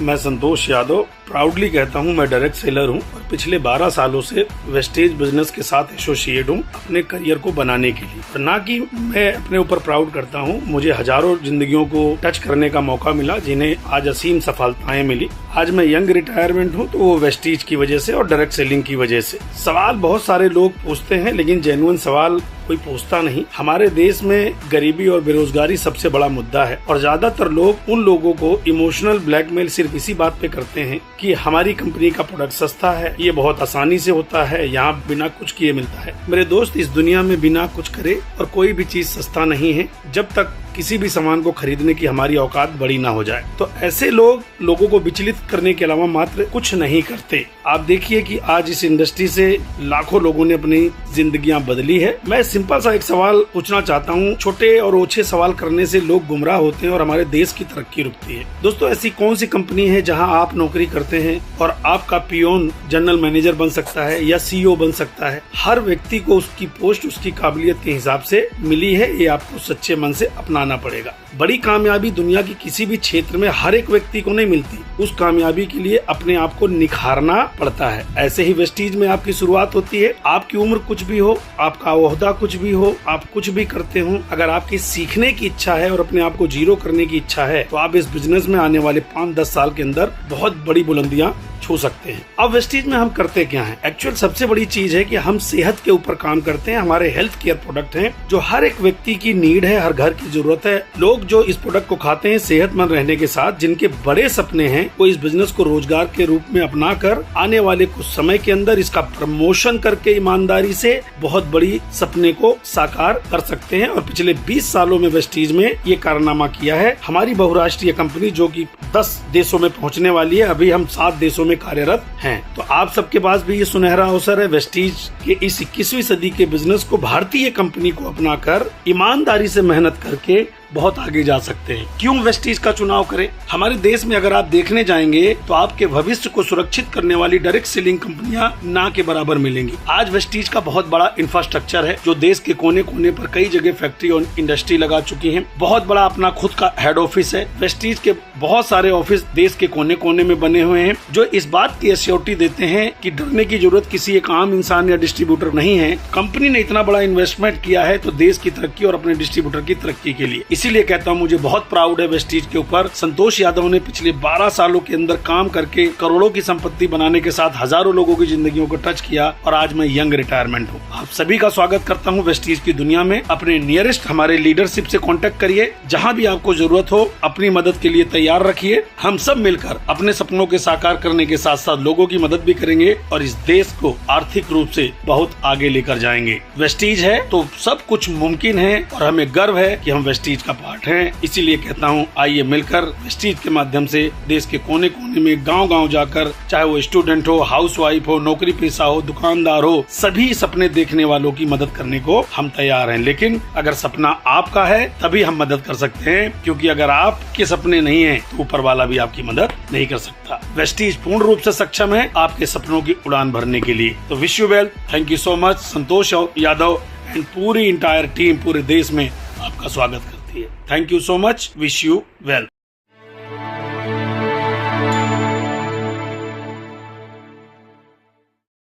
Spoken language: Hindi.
मैं संतोष यादव प्राउडली कहता हूं मैं डायरेक्ट सेलर हूं और पिछले 12 सालों से वेस्टेज बिजनेस के साथ एसोसिएट हूं अपने करियर को बनाने के लिए। तो ना कि मैं अपने ऊपर प्राउड करता हूं, मुझे हजारों जिंदगियों को टच करने का मौका मिला जिन्हें आज असीम सफलताएं मिली। आज मैं यंग रिटायरमेंट हूं तो वो वेस्टेज की वजह से और डायरेक्ट सेलिंग की वजह से। सवाल बहुत सारे लोग पूछते हैं लेकिन जेन्युइन सवाल कोई पूछता नहीं। हमारे देश में गरीबी और बेरोजगारी सबसे बड़ा मुद्दा है और ज्यादातर लोग उन लोगों को इमोशनल ब्लैकमेल सिर्फ इसी बात पे करते हैं कि हमारी कंपनी का प्रोडक्ट सस्ता है, ये बहुत आसानी से होता है, यहाँ बिना कुछ किए मिलता है। मेरे दोस्त, इस दुनिया में बिना कुछ करे और कोई भी चीज सस्ता नहीं है जब तक किसी भी सामान को खरीदने की हमारी औकात बड़ी ना हो जाए। तो ऐसे लोगों को विचलित करने के अलावा मात्र कुछ नहीं करते। आप देखिए कि आज इस इंडस्ट्री से लाखों लोगों ने अपनी जिंदगियां बदली है। मैं सिंपल सा एक सवाल पूछना चाहता हूं। छोटे और ओछे सवाल करने से लोग गुमराह होते हैं और हमारे देश की तरक्की रुकती है। दोस्तों, ऐसी कौन सी कंपनी है जहां आप नौकरी करते हैं और आपका पियोन जनरल मैनेजर बन सकता है या CEO बन सकता है? हर व्यक्ति को उसकी पोस्ट उसकी काबिलियत के हिसाब से मिली है, ये आपको सच्चे मन से अपनाना पड़ेगा। बड़ी कामयाबी दुनिया की किसी भी क्षेत्र में हर एक व्यक्ति को नहीं मिलती। उस कामयाबी के लिए अपने आप को निखारना पड़ता है। ऐसे ही वेस्टेज में आपकी शुरुआत होती है। आपकी उम्र कुछ भी हो, आपका ओहदा कुछ भी हो, आप कुछ भी करते हो, अगर आपकी सीखने की इच्छा है और अपने आप को जीरो करने की इच्छा है तो आप इस बिजनेस में आने वाले 5-10 साल के अंदर बहुत बड़ी बुलंदियां छू सकते हैं। अब वेस्टेज में हम करते क्या हैं? एक्चुअल सबसे बड़ी चीज है कि हम सेहत के ऊपर काम करते हैं। हमारे हेल्थ केयर प्रोडक्ट हैं जो हर एक व्यक्ति की नीड है, हर घर की जरूरत है। लोग जो इस प्रोडक्ट को खाते हैं सेहतमंद रहने के साथ, जिनके बड़े सपने हैं, वो इस बिजनेस को रोजगार के रूप में अपनाकर आने वाले कुछ समय के अंदर इसका प्रमोशन करके ईमानदारी से बहुत बड़ी सपने को साकार कर सकते हैं। और पिछले 20 सालों में वेस्टेज में ये कारनामा किया है। हमारी बहुराष्ट्रीय कंपनी जो कि 10 देशों में पहुंचने वाली है, अभी हम 7 देशों में कार्यरत हैं। तो आप सबके पास भी ये सुनहरा अवसर है वेस्टेज के इस 21वीं सदी के बिजनेस को, भारतीय कंपनी को अपनाकर ईमानदारी से मेहनत करके बहुत आगे जा सकते हैं। क्यों वेस्टेज का चुनाव करें? हमारे देश में अगर आप देखने जाएंगे तो आपके भविष्य को सुरक्षित करने वाली डायरेक्ट सेलिंग कंपनियां ना के बराबर मिलेंगी। आज वेस्टेज का बहुत बड़ा इंफ्रास्ट्रक्चर है जो देश के कोने कोने पर कई जगह फैक्ट्री और इंडस्ट्री लगा चुकी है। बहुत बड़ा अपना खुद का हेड ऑफिस है। वेस्टेज के बहुत सारे ऑफिस देश के कोने कोने में बने हुए हैं जो इस बात की एश्योरिटी देते हैं कि डरने की जरूरत किसी एक आम इंसान या डिस्ट्रीब्यूटर नहीं है। कंपनी ने इतना बड़ा इन्वेस्टमेंट किया है तो देश की तरक्की और अपने डिस्ट्रीब्यूटर की तरक्की के लिए। इसीलिए कहता हूं मुझे बहुत प्राउड है वेस्टेज के ऊपर। संतोष यादव ने पिछले 12 सालों के अंदर काम करके करोड़ों की संपत्ति बनाने के साथ हजारों लोगों की जिंदगियों को टच किया और आज मैं यंग रिटायरमेंट हूं। आप सभी का स्वागत करता हूं वेस्टेज की दुनिया में। अपने नियरेस्ट हमारे लीडरशिप से कांटेक्ट करिए। जहां भी आपको जरूरत हो अपनी मदद के लिए तैयार रखिए। हम सब मिलकर अपने सपनों के साकार करने के साथ साथ लोगों की मदद भी करेंगे और इस देश को आर्थिक रूप से बहुत आगे लेकर जाएंगे। वेस्टेज है तो सब कुछ मुमकिन है और हमें गर्व है कि हम वेस्टेज का पार्ट हैं। इसीलिए कहता हूँ आइए मिलकर वेस्टेज के माध्यम से देश के कोने कोने में गांव-गांव जाकर, चाहे वो स्टूडेंट हो, हाउसवाइफ हो, नौकरी पेशा हो, दुकानदार हो, सभी सपने देखने वालों की मदद करने को हम तैयार हैं। लेकिन अगर सपना आपका है तभी हम मदद कर सकते हैं, क्योंकि अगर आपके सपने नहीं है तो ऊपर वाला भी आपकी मदद नहीं कर सकता। वेस्टेज पूर्ण रूप से सक्षम है आपके सपनों की उड़ान भरने के लिए। तो wish you well. Thank you so much. Santosh Yadav and पूरी इंटायर टीम पूरे देश में आपका स्वागत करती है। Thank you so much. Wish you well.